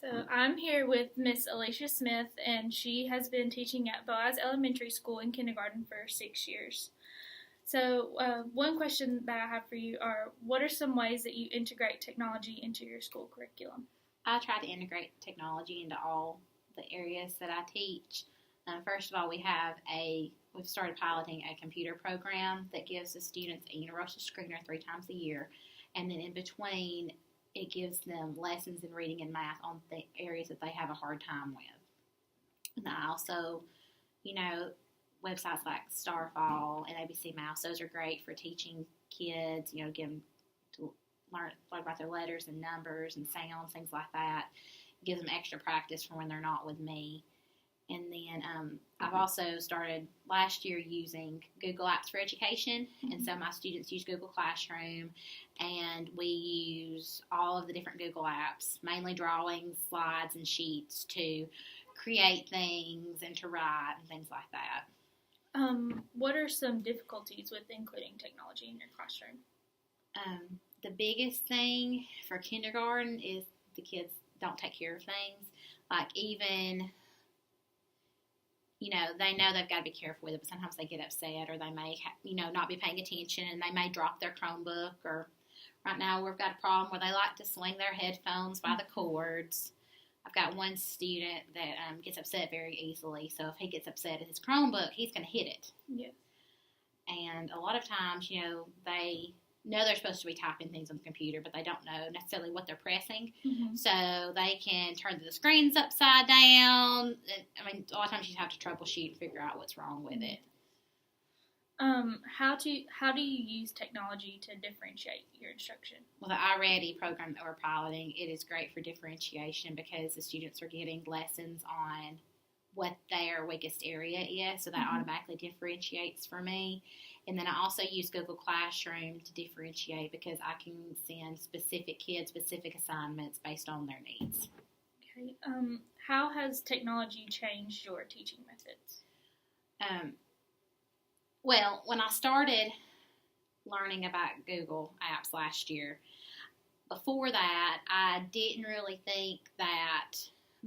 So I'm here with Miss Alicia Smith, and she has been teaching at Boaz Elementary School in kindergarten for 6 years. So one question that I have for you are, what are some ways that you integrate technology into your school curriculum? I try to integrate technology into all the areas that I teach. First of all, we've started piloting a computer program that gives the students a universal screener 3 times a year, and then in between, it gives them lessons in reading and math on the areas that they have a hard time with. And I also, websites like Starfall and ABC Mouse, those are great for teaching kids, get them to learn about their letters and numbers and sounds, things like that. It gives them extra practice for when they're not with me. And then I've also started last year using Google Apps for Education, and so my students use Google Classroom, and we use all of the different Google Apps, mainly drawings, slides, and sheets to create things and to write and things like that. What are some difficulties with including technology in your classroom? The biggest thing for kindergarten is the kids don't take care of things, like even... they know they've got to be careful with it, but sometimes they get upset or they may, not be paying attention and they may drop their Chromebook. Or right now we've got a problem where they like to swing their headphones by the cords. I've got one student that gets upset very easily, so if he gets upset at his Chromebook, he's going to hit it. Yes. And a lot of times, they know they're supposed to be typing things on the computer, but they don't know necessarily what they're pressing. Mm-hmm. So they can turn the screens upside down. A lot of times you have to troubleshoot and figure out what's wrong with it. How do you use technology to differentiate your instruction? Well, the iReady program that we're piloting, it is great for differentiation because the students are getting lessons on what their weakest area is, so that automatically differentiates for me. And then I also use Google Classroom to differentiate because I can send specific kids specific assignments based on their needs. Okay. How has technology changed your teaching methods? Well, when I started learning about Google Apps last year, before that, I didn't really think that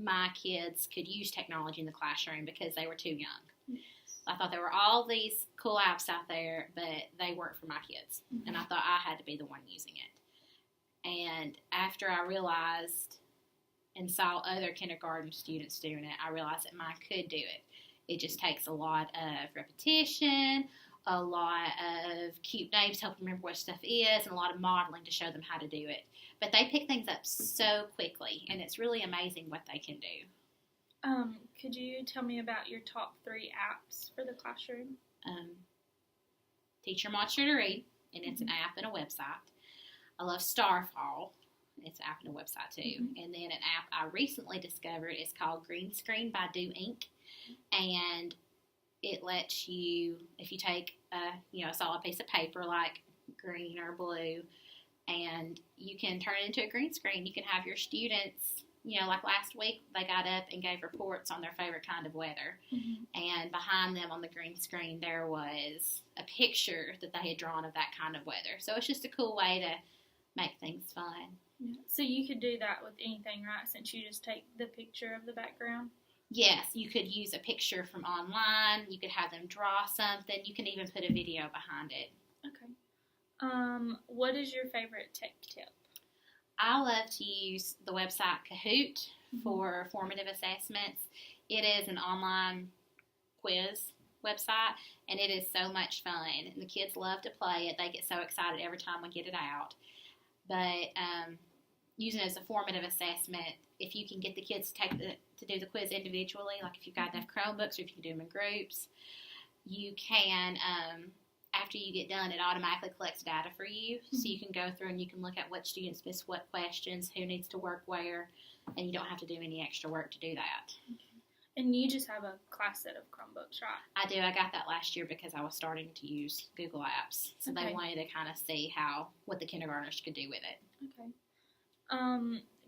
my kids could use technology in the classroom because they were too young. Yes. I thought there were all these cool apps out there, but they weren't for my kids. Mm-hmm. And I thought I had to be the one using it. And after I realized and saw other kindergarten students doing it, I realized that mine could do it. It just takes a lot of repetition, a lot of cute names to help them remember what stuff is, and a lot of modeling to show them how to do it. But they pick things up so quickly, and it's really amazing what they can do. Could you tell me about your top 3 apps for the classroom? Teacher Wants You to Read, and it's an app and a website. I love Starfall. It's an app and a website too. Mm-hmm. And then an app I recently discovered is called Green Screen by Do Ink, and it lets you, if you take a solid piece of paper like green or blue, and you can turn it into a green screen. You can have your students, like last week, they got up and gave reports on their favorite kind of weather. Mm-hmm. And behind them on the green screen, there was a picture that they had drawn of that kind of weather. So it's just a cool way to make things fun. Yeah. So you could do that with anything, right, since you just take the picture of the background? Yes, you could use a picture from online. You could have them draw something. You can even put a video behind it. Okay. What is your favorite tech tip? I love to use the website Kahoot for formative assessments. It is an online quiz website, and it is so much fun. And the kids love to play it. They get so excited every time we get it out. But using it as a formative assessment, if you can get the kids to do the quiz individually, like if you've got enough Chromebooks or if you can do them in groups, you can, after you get done, it automatically collects data for you. So you can go through and you can look at what students missed what questions, who needs to work where, and you don't have to do any extra work to do that. Okay. And you just have a class set of Chromebooks, right? I do. I got that last year because I was starting to use Google Apps. So they wanted to kind of see what the kindergartners could do with it. Okay.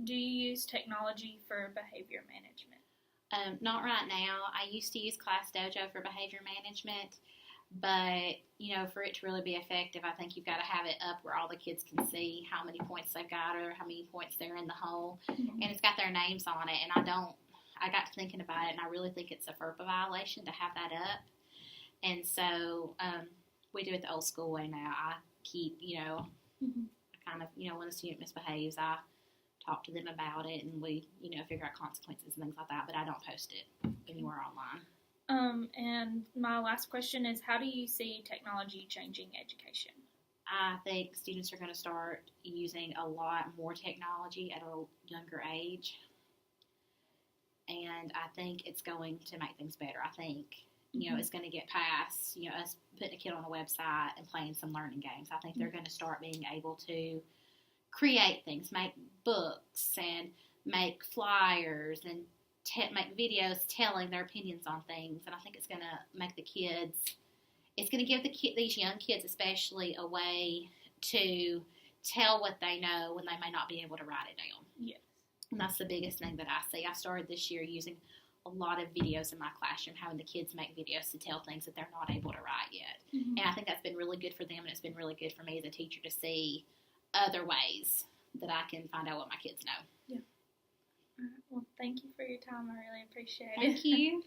Do you use technology for behavior management? Not right now. I used to use Class Dojo for behavior management. But, for it to really be effective, I think you've got to have it up where all the kids can see how many points they've got or how many points they're in the hole. Mm-hmm. And it's got their names on it. And I got to thinking about it, and I really think it's a FERPA violation to have that up. And so we do it the old school way now. I keep, Mm-hmm. kind of, when a student misbehaves, I talk to them about it, and we, figure out consequences and things like that. But I don't post it anywhere online. And my last question is, how do you see technology changing education? I think students are going to start using a lot more technology at a younger age. And I think it's going to make things better. I think, it's going to get past, us putting a kid on a website and playing some learning games. I think they're going to start being able to create things, make books and make flyers and make videos telling their opinions on things. And I think it's going to make it's going to give these young kids especially a way to tell what they know when they may not be able to write it down. Yes. And that's the biggest thing that I see. I started this year using a lot of videos in my classroom, having the kids make videos to tell things that they're not able to write yet. Mm-hmm. And I think that's been really good for them, and it's been really good for me as a teacher to see other ways that I can find out what my kids know. Yeah. All right. Well, thank you for your time. I really appreciate it. Thank you.